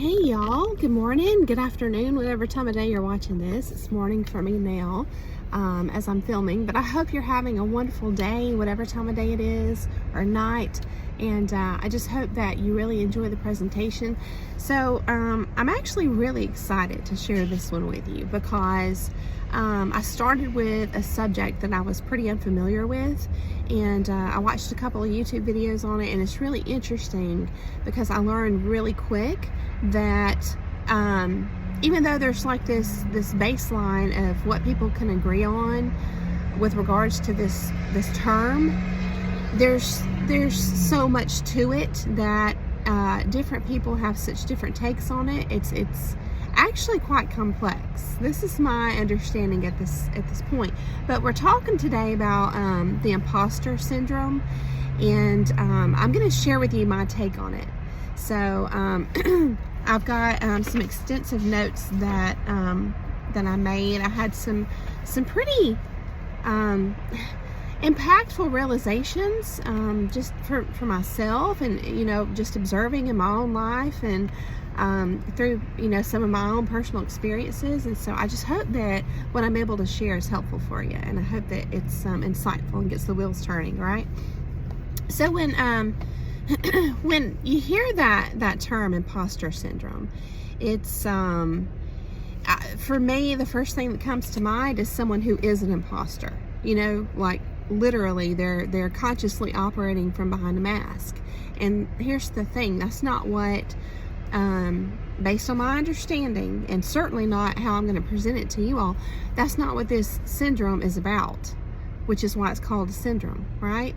Hey y'all, good morning, good afternoon, whatever time of day you're watching this. It's morning for me now as I'm filming, but I hope you're having a wonderful day, whatever time of day it is, or night, and I just hope that you really enjoy the presentation. So I'm actually really excited to share this one with you because I started with a subject that I was pretty unfamiliar with, and I watched a couple of YouTube videos on it, and it's really interesting because I learned really quick that even though there's like this baseline of what people can agree on with regards to this term, there's so much to it that different people have such different takes on it. It's actually quite complex. This is my understanding at this point. But we're talking today about the imposter syndrome, and I'm going to share with you my take on it. So I've got some extensive notes that I made. I had some pretty impactful realizations just for myself, and just observing in my own life, and through some of my own personal experiences. And so I just hope that what I'm able to share is helpful for you, and I hope that it's insightful and gets the wheels turning, right? So when you hear that term imposter syndrome, it's for me, the first thing that comes to mind is someone who is an imposter. Like literally they're consciously operating from behind a mask. And here's the thing, that's not what based on my understanding, and certainly not how I'm going to present it to you all, that's not what this syndrome is about, which is why it's called a syndrome, right?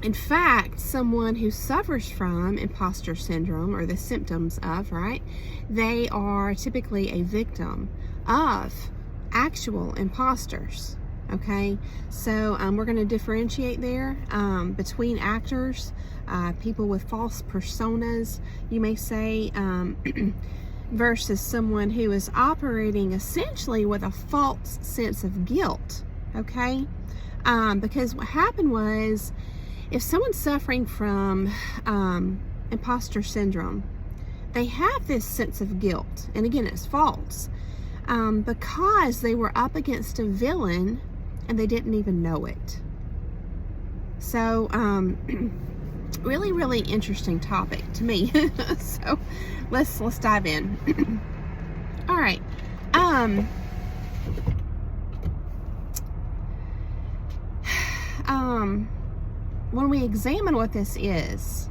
In fact, someone who suffers from imposter syndrome, or the symptoms of, right, they are typically a victim of actual imposters. Okay, so we're going to differentiate there between actors, people with false personas, you may say, versus someone who is operating essentially with a false sense of guilt. Okay, because what happened was, if someone's suffering from imposter syndrome, they have this sense of guilt, and again, it's false, because they were up against a villain and they didn't even know it. So really, really interesting topic to me. So let's dive in. All right. When we examine what this is,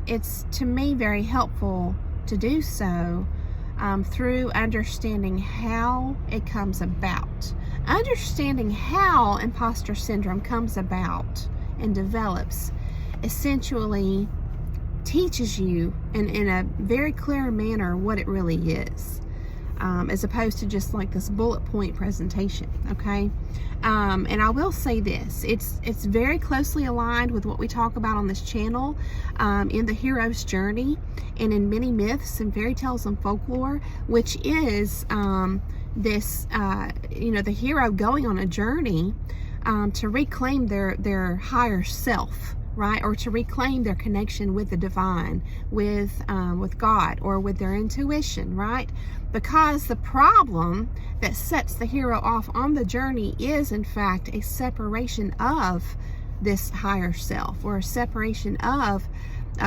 it's to me very helpful to do so through understanding how it comes about. Understanding how imposter syndrome comes about and develops essentially teaches you in a very clear manner what it really is, as opposed to just like this bullet point presentation. Okay, and I will say this, it's very closely aligned with what we talk about on this channel, in the hero's journey, and in many myths and fairy tales and folklore, which is this the hero going on a journey to reclaim their higher self, right? Or to reclaim their connection with the divine, with God, or with their intuition, right? Because the problem that sets the hero off on the journey is, in fact, a separation of this higher self, or a separation of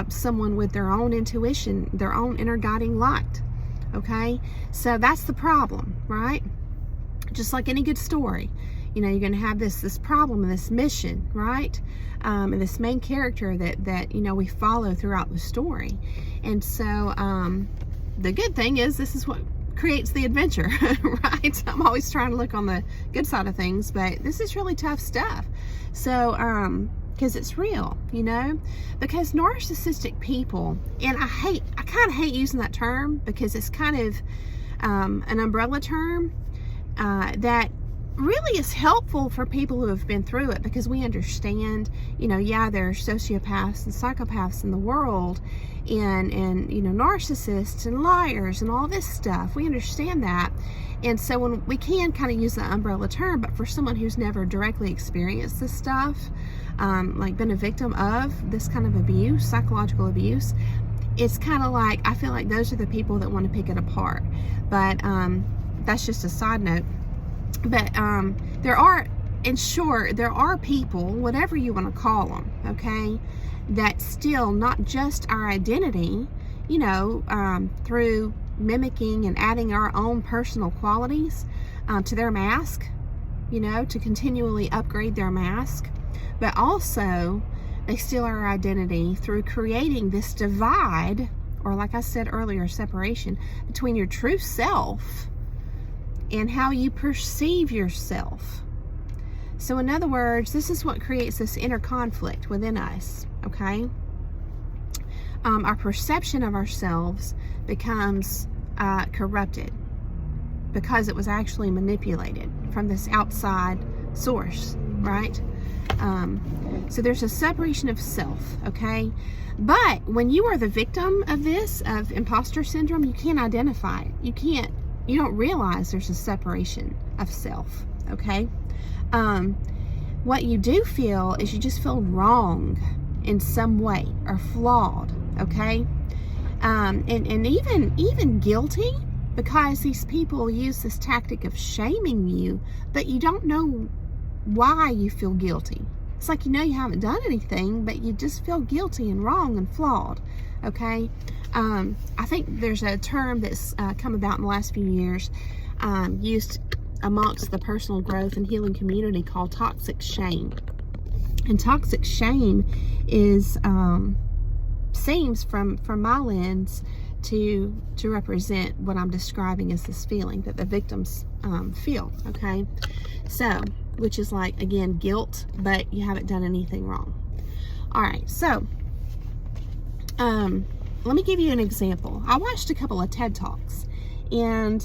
someone with their own intuition, their own inner guiding light. Okay? So that's the problem, right? Just like any good story. You're going to have this problem and this mission, right? And this main character that we follow throughout the story. And so the good thing is, this is what creates the adventure, right? I'm always trying to look on the good side of things, but this is really tough stuff. So because it's real, because narcissistic people, and I kind of hate using that term because it's kind of an umbrella term that really is helpful for people who have been through it, because we understand, yeah, there are sociopaths and psychopaths in the world, and narcissists and liars and all this stuff. We understand that. And so when we can kind of use the umbrella term, but for someone who's never directly experienced this stuff, like been a victim of this kind of abuse, psychological abuse, it's kind of like, I feel like those are the people that want to pick it apart. But that's just a side note. But there are, in short, there are people, whatever you want to call them, okay, that steal not just our identity, you know, through mimicking and adding our own personal qualities to their mask, you know, to continually upgrade their mask, but also they steal our identity through creating this divide, or like I said earlier, separation between your true self and how you perceive yourself. So in other words, this is what creates this inner conflict within us, okay? Our perception of ourselves becomes corrupted because it was actually manipulated from this outside source, right? So there's a separation of self, okay? But when you are the victim of this, of imposter syndrome, you can't identify it. You don't realize there's a separation of self, okay? What you do feel is you just feel wrong in some way, or flawed, okay? And even guilty, because these people use this tactic of shaming you, but you don't know why you feel guilty. It's like, you know, you haven't done anything, but you just feel guilty and wrong and flawed, okay? I think there's a term that's come about in the last few years, used amongst the personal growth and healing community, called toxic shame. And toxic shame is seems from my lens to represent what I'm describing as this feeling that the victims feel, okay? So, which is like, again, guilt, but you haven't done anything wrong. All right, so let me give you an example. I watched a couple of TED Talks, and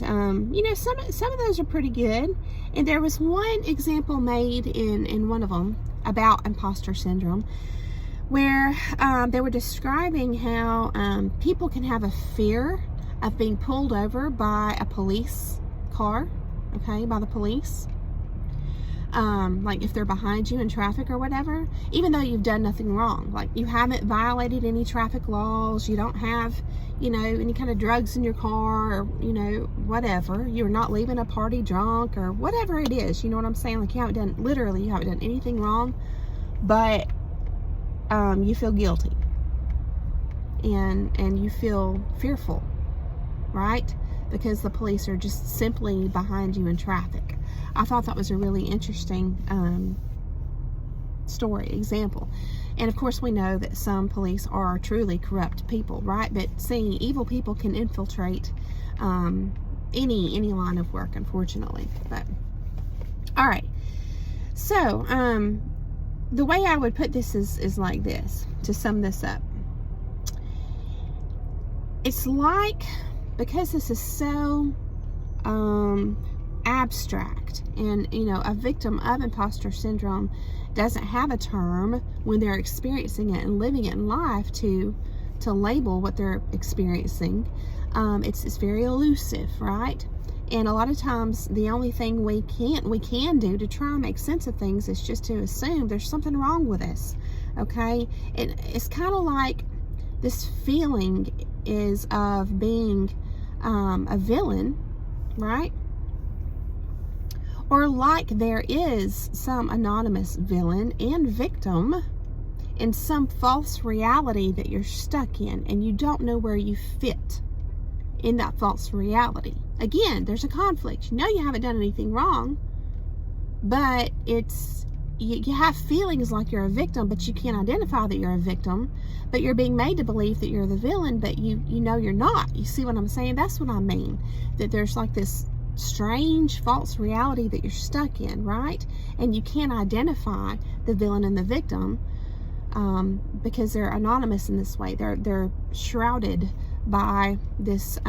you know, some of those are pretty good. And there was one example made in one of them about imposter syndrome, where they were describing how people can have a fear of being pulled over by a police car, okay, by the police. Like if they're behind you in traffic or whatever, even though you've done nothing wrong, like you haven't violated any traffic laws, you don't have, you know, any kind of drugs in your car, or, you know, whatever, you're not leaving a party drunk or whatever it is, you know what I'm saying? Like you haven't done anything wrong, but you feel guilty and you feel fearful, right? Because the police are just simply behind you in traffic. I thought that was a really interesting example. And of course we know that some police are truly corrupt people, right? But seeing evil people can infiltrate any line of work, unfortunately. But all right, so the way I would put this is like this, to sum this up. It's like, because this is so abstract, and you know, a victim of imposter syndrome doesn't have a term when they're experiencing it and living it in life to label what they're experiencing. It's very elusive, right? And a lot of times the only thing we can do to try and make sense of things is just to assume there's something wrong with us, okay? It's kind of like this feeling is of being a villain, right? Or like there is some anonymous villain and victim in some false reality that you're stuck in, and you don't know where you fit in that false reality. Again, there's a conflict. You know you haven't done anything wrong, but you have feelings like you're a victim, but you can't identify that you're a victim, but you're being made to believe that you're the villain, but you know you're not. You see what I'm saying? That's what I mean. That there's like this strange false reality that you're stuck in, right? And you can't identify the villain and the victim because they're anonymous in this way. They're shrouded by this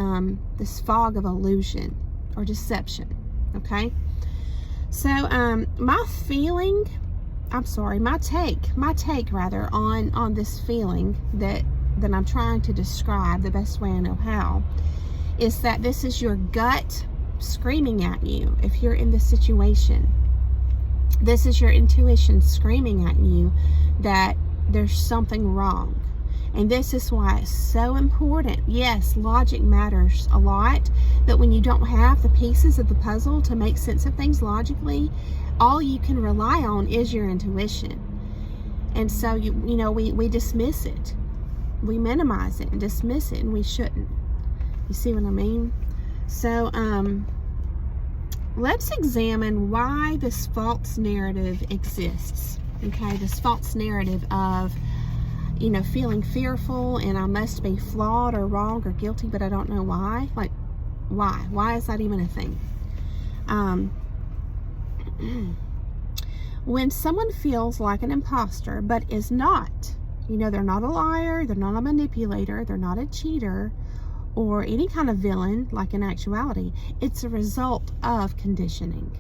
this fog of illusion or deception, okay? So my take rather on this feeling that I'm trying to describe the best way I know how, is that this is your gut screaming at you if you're in this situation. This is your intuition screaming at you that there's something wrong. And this is why it's so important. Yes, logic matters a lot, but when you don't have the pieces of the puzzle to make sense of things logically, all you can rely on is your intuition. And so, we dismiss it. We minimize it and dismiss it, and we shouldn't. You see what I mean? So, let's examine why this false narrative exists. Okay, this false narrative of, feeling fearful and I must be flawed or wrong or guilty, but I don't know why. Like, why? Why is that even a thing? When someone feels like an imposter but is not, they're not a liar, they're not a manipulator, they're not a cheater, or any kind of villain, like in actuality, it's a result of conditioning.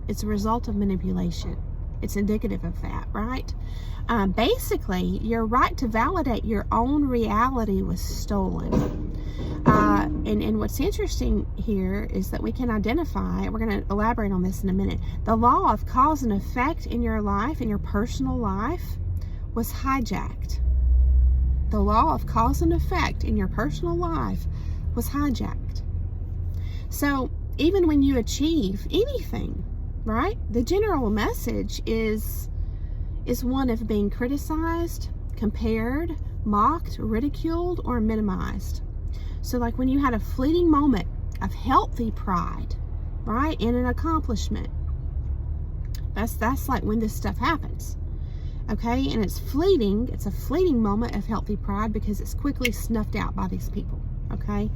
It's a result of manipulation. It's indicative of that, right? Basically, your right to validate your own reality was stolen. And what's interesting here is that we can identify, we're going to elaborate on this in a minute, the law of cause and effect in your life, in your personal life, was hijacked. The law of cause and effect in your personal life was hijacked. So even when you achieve anything, right, the general message is one of being criticized, compared, mocked, ridiculed, or minimized. So like when you had a fleeting moment of healthy pride, right, in an accomplishment, that's like when this stuff happens. Okay, and it's fleeting. It's a fleeting moment of healthy pride because it's quickly snuffed out by these people. Okay,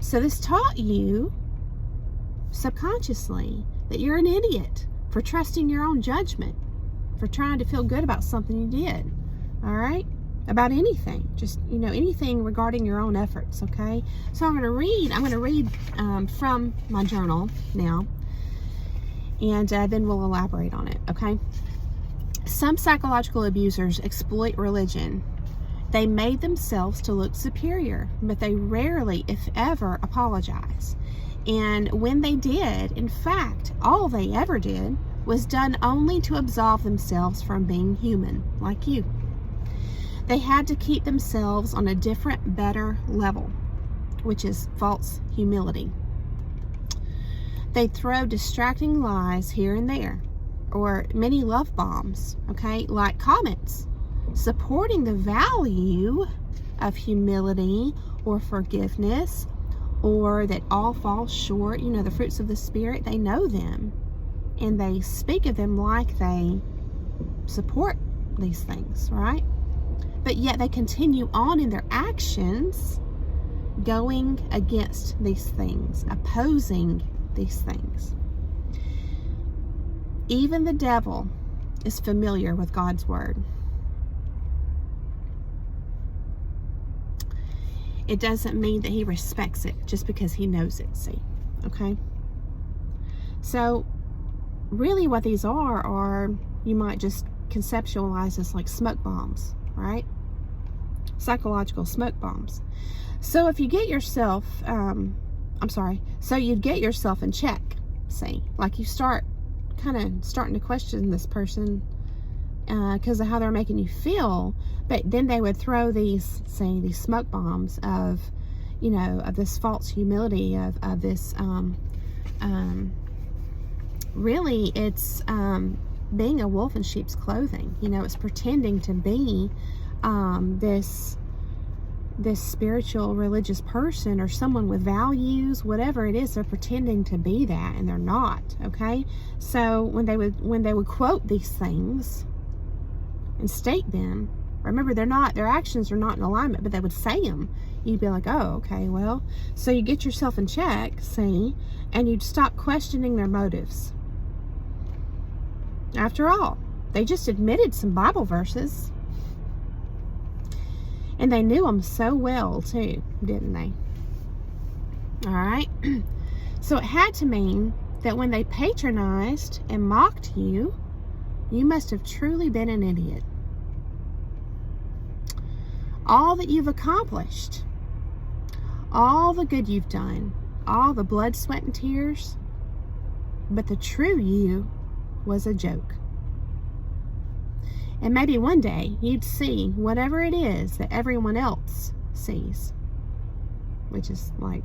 so this taught you subconsciously that you're an idiot for trusting your own judgment, for trying to feel good about something you did. All right, about anything, just anything regarding your own efforts. Okay, so I'm going to read from my journal now, and then we'll elaborate on it. Okay. Some psychological abusers exploit religion. They made themselves to look superior, but they rarely, if ever, apologize. And when they did, in fact, all they ever did was done only to absolve themselves from being human, like you. They had to keep themselves on a different, better level, which is false humility. They throw distracting lies here and there, or many love bombs, okay, like comments supporting the value of humility or forgiveness, or that all fall short, the fruits of the Spirit. They know them and they speak of them like they support these things, right? But yet they continue on in their actions going against these things, opposing these things. Even the devil is familiar with God's word. It doesn't mean that he respects it just because he knows it, see? Okay? So, really what these are, you might just conceptualize as like smoke bombs, right? Psychological smoke bombs. So if you get yourself, so you'd get yourself in check, see? Like you start kind of starting to question this person because of how they're making you feel, but then they would throw these smoke bombs of of this false humility, of this really it's being a wolf in sheep's clothing. It's pretending to be this spiritual religious person or someone with values, whatever it is. They're pretending to be that, and they're not. Okay, so when they would quote these things and state them, remember, their actions are not in alignment, but they would say them. You'd be like, oh, okay, well, so you get yourself in check, see, and you'd stop questioning their motives. After all, they just admitted some Bible verses. And they knew them so well, too, didn't they? All right. So it had to mean that when they patronized and mocked you, you must have truly been an idiot. All that you've accomplished, all the good you've done, all the blood, sweat, and tears, but the true you was a joke. And maybe one day you'd see whatever it is that everyone else sees, which is like,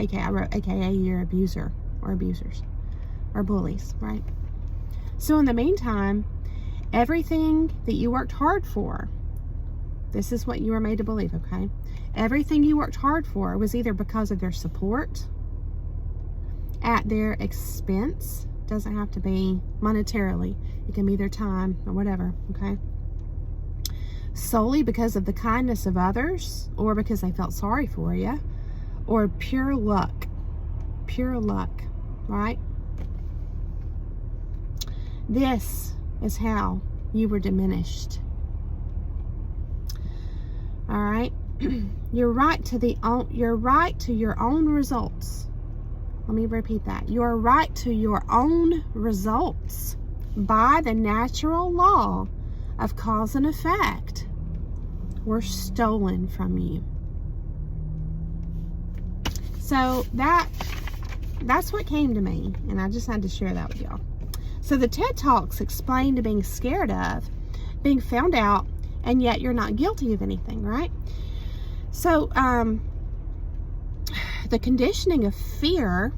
AKA your abuser or abusers or bullies, right? So in the meantime, everything that you worked hard for, this is what you were made to believe, okay? Everything you worked hard for was either because of their support, at their expense, doesn't have to be monetarily, it can be their time or whatever, okay? Solely because of the kindness of others, or because they felt sorry for you, or pure luck, right? This is how you were diminished. All right, you're right to your own results. Let me repeat that. You're right to your own results by the natural law of cause and effect were stolen from you. So that's what came to me, and I just had to share that with y'all. So the TED Talks explain to being scared of being found out, and yet you're not guilty of anything, right? So the conditioning of fear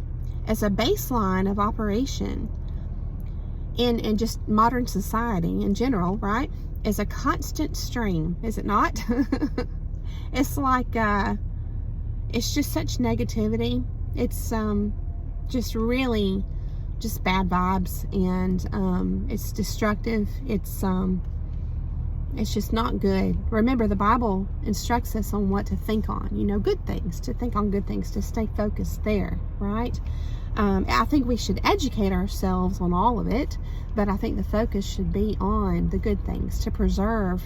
as a baseline of operation in just modern society in general, right, is a constant stream, is it not? It's like it's just such negativity. It's just really just bad vibes, and it's destructive. It's just not good. Remember, the Bible instructs us on what to think on, good things, to think on good things, to stay focused there, right? I think we should educate ourselves on all of it, but I think the focus should be on the good things, to preserve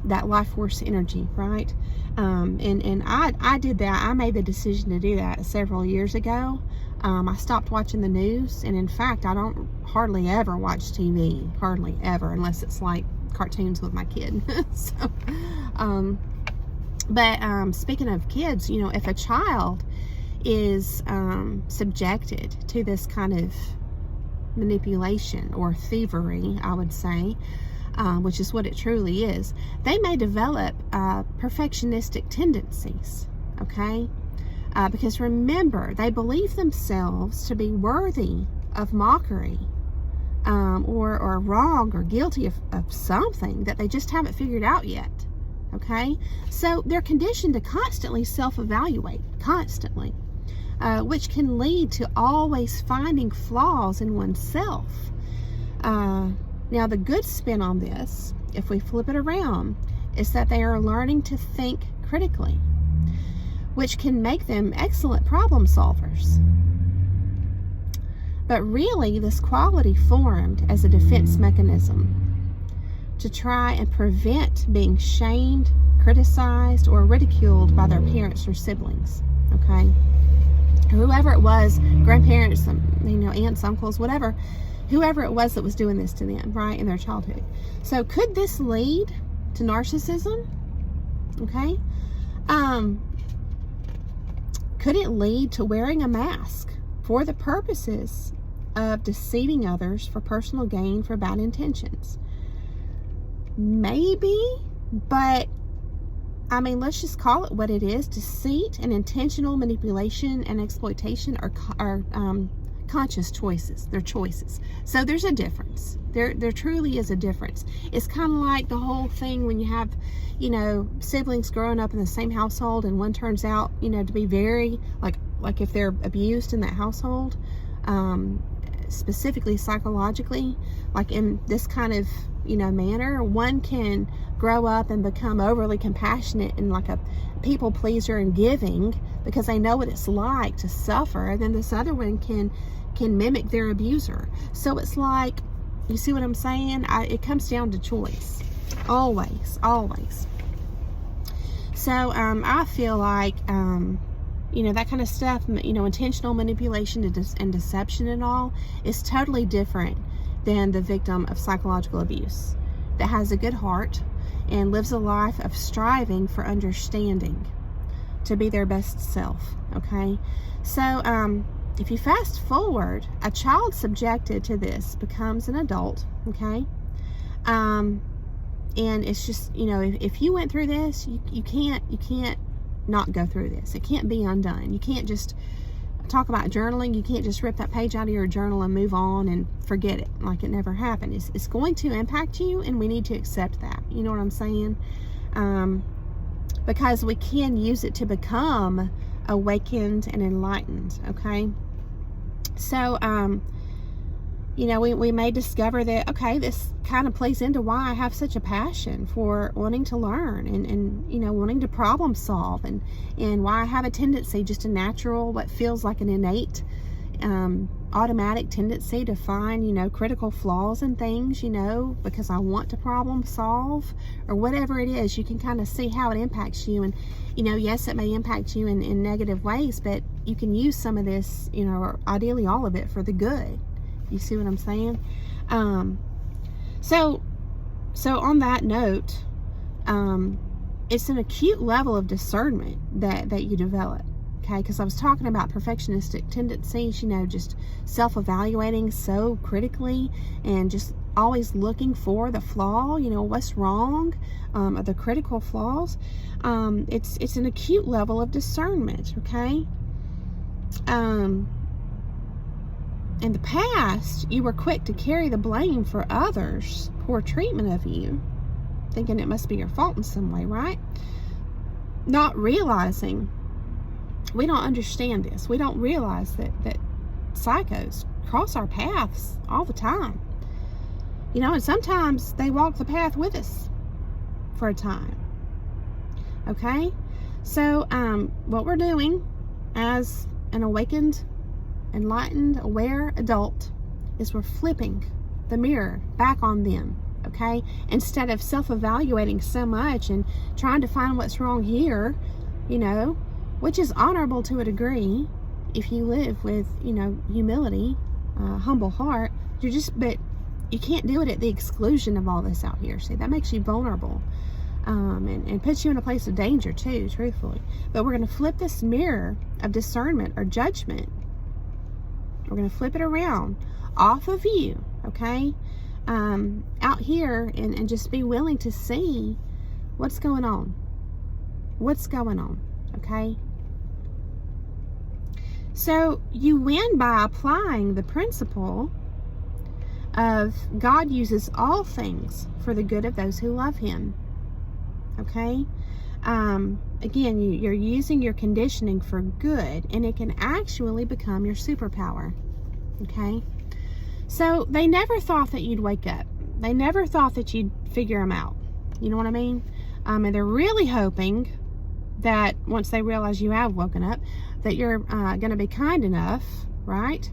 that life force energy, right? And I did that. I made the decision to do that several years ago. I stopped watching the news, and in fact, I don't hardly ever watch TV, hardly ever, unless it's like cartoons with my kid. But speaking of kids, if a child is subjected to this kind of manipulation or thievery, I would say, which is what it truly is, they may develop perfectionistic tendencies, okay? Because remember, they believe themselves to be worthy of mockery, or wrong or guilty of something that they just haven't figured out yet, okay? So they're conditioned to constantly self-evaluate, constantly, which can lead to always finding flaws in oneself. Now, the good spin on this, if we flip it around, is that they are learning to think critically, which can make them excellent problem solvers. But really, this quality formed as a defense mechanism to try and prevent being shamed, criticized, or ridiculed by their parents or siblings, okay? Whoever it was, grandparents, aunts, uncles, whatever, whoever it was that was doing this to them, right, in their childhood. So could this lead to narcissism? Okay. Could it lead to wearing a mask for the purposes of deceiving others for personal gain, for bad intentions? Maybe, but let's just call it what it is. Deceit and intentional manipulation and exploitation are conscious choices. They're choices. So there's a difference. There truly is a difference. It's kind of like the whole thing when you have, siblings growing up in the same household, and one turns out, to be very, like if they're abused in that household, specifically psychologically, like in this kind of, manner, one can grow up and become overly compassionate and like a people pleaser and giving because they know what it's like to suffer. And then this other one can mimic their abuser. So it's like, you see what I'm saying? It comes down to choice. Always. So I feel like, that kind of stuff, intentional manipulation and deception and all is totally different than the victim of psychological abuse that has a good heart and lives a life of striving for understanding to be their best self, okay? So if you fast forward, a child subjected to this becomes an adult, okay? And it's just, you know, if you went through this, you can't not go through this. It can't be undone. You can't just talk about journaling. You can't just rip that page out of your journal and move on and forget it like it never happened. It's going to impact you, and we need to accept that. You know what I'm saying? Because we can use it to become awakened and enlightened, okay? So, you know, we may discover that, okay, this kind of plays into why I have such a passion for wanting to learn and you know, wanting to problem solve, and why I have a tendency, just a natural, what feels like an innate, automatic tendency to find, you know, critical flaws in things, you know, because I want to problem solve, or whatever it is. You can kind of see how it impacts you. And, you know, yes, it may impact you in negative ways, but you can use some of this, you know, or ideally all of it, for the good. You see what I'm saying? So on that note, it's an acute level of discernment that you develop, okay? Because I was talking about perfectionistic tendencies, you know, just self-evaluating so critically and just always looking for the flaw, you know, what's wrong, or the critical flaws. It's an acute level of discernment, okay? In the past, you were quick to carry the blame for others' poor treatment of you, thinking it must be your fault in some way, right? Not realizing, we don't understand this. We don't realize that psychos cross our paths all the time. You know, and sometimes they walk the path with us for a time. Okay? So, what we're doing as an awakened, enlightened, aware adult is we're flipping the mirror back on them, okay? Instead of self-evaluating so much and trying to find what's wrong here, you know, which is honorable to a degree if you live with, you know, humility, humble heart. But you can't do it at the exclusion of all this out here. See, that makes you vulnerable, and puts you in a place of danger too, truthfully. But we're going to flip this mirror of discernment or judgment. We're going to flip it around off of you, okay? Out here, and just be willing to see what's going on. What's going on, okay? So you win by applying the principle of God uses all things for the good of those who love Him, okay? Again, you're using your conditioning for good, and it can actually become your superpower, okay? So they never thought that you'd wake up. They never thought that you'd figure them out. You know what I mean? And they're really hoping that once they realize you have woken up, that you're going to be kind enough, right,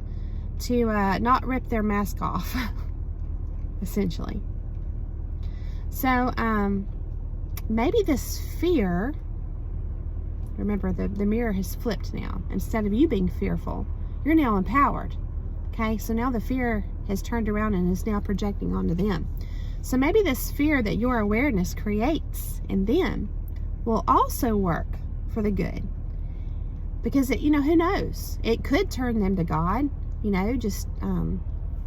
to not rip their mask off, essentially. So, maybe this fear, remember the mirror has flipped now. Instead of you being fearful, you're now empowered. Okay, so now the fear has turned around and is now projecting onto them. So maybe this fear that your awareness creates in them will also work for the good. Because, you know, who knows? It could turn them to God, you know, just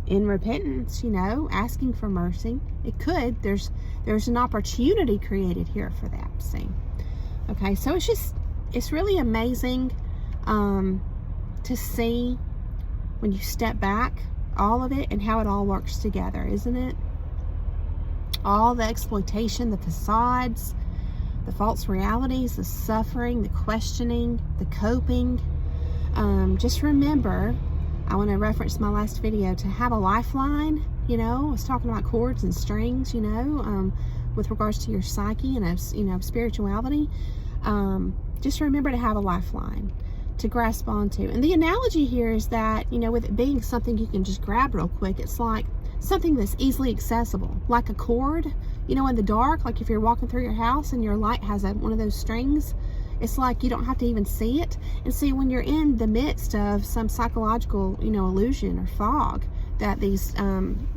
in repentance, you know, asking for mercy. It could. There's an opportunity created here for that, see? Okay, so it's really amazing to see when you step back, all of it, and how it all works together, isn't it? All the exploitation, the facades, the false realities, the suffering, the questioning, the coping. Just remember, I want to reference my last video, to have a lifeline. You know, I was talking about chords and strings, you know, with regards to your psyche and, you know, spirituality. Just remember to have a lifeline to grasp onto. And the analogy here is that, you know, with it being something you can just grab real quick, it's like something that's easily accessible, like a cord, you know, in the dark. Like if you're walking through your house and your light has one of those strings, it's like you don't have to even see it. And see, when you're in the midst of some psychological, you know, illusion or fog that these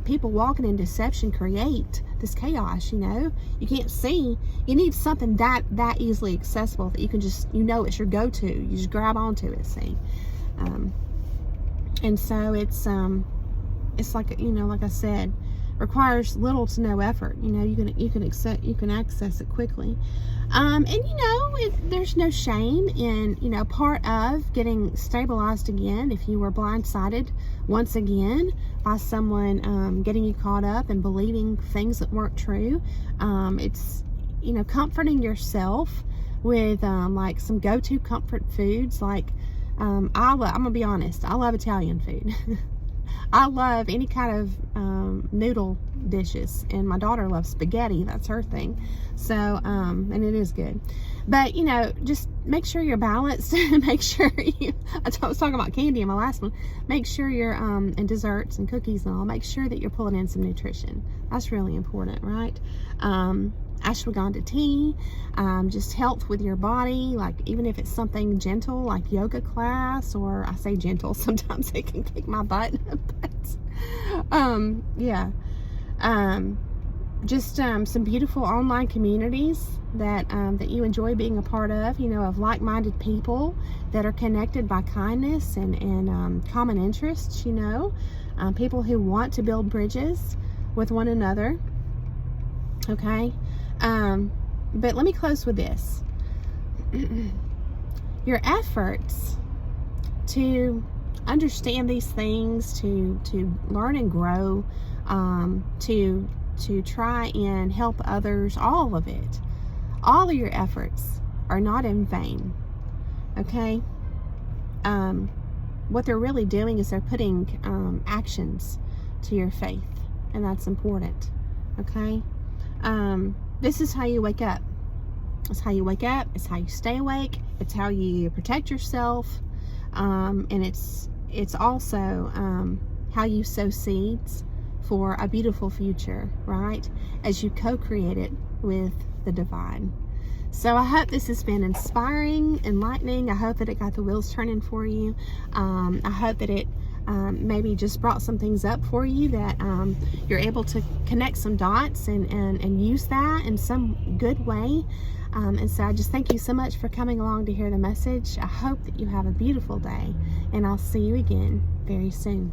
people walking in deception create, this chaos, you know, you can't see. You need something that easily accessible that you can just, you know, it's your go-to. You just grab onto it, see. And so it's like, like I said, requires little to no effort. You can access it quickly. And there's no shame in, part of getting stabilized again if you were blindsided once again by someone getting you caught up and believing things that weren't true. It's, comforting yourself with like some go-to comfort foods. Like I'm gonna be honest, I love Italian food. I love any kind of noodle dishes, and my daughter loves spaghetti. That's her thing. So, and it is good. But, just make sure you're balanced. Make sure I was talking about candy in my last one. Make sure you're, and desserts and cookies and all, make sure that you're pulling in some nutrition. That's really important, right? Ashwagandha tea, just health with your body, like even if it's something gentle like yoga class, or I say gentle, sometimes it can kick my butt, but yeah, just some beautiful online communities that that you enjoy being a part of like-minded people that are connected by kindness and common interests, people who want to build bridges with one another. Okay. But let me close with this. Your efforts to understand these things, to learn and grow, to try and help others, all of your efforts are not in vain. Okay? What they're really doing is they're putting actions to your faith, and that's important. Okay? This is how you wake up. It's how you wake up. It's how you stay awake. It's how you protect yourself. And it's also how you sow seeds for a beautiful future, right? As you co-create it with the divine. So I hope this has been inspiring, enlightening. I hope that it got the wheels turning for you. I hope that it maybe just brought some things up for you, that you're able to connect some dots and use that in some good way. And so I just thank you so much for coming along to hear the message. I hope that you have a beautiful day, and I'll see you again very soon.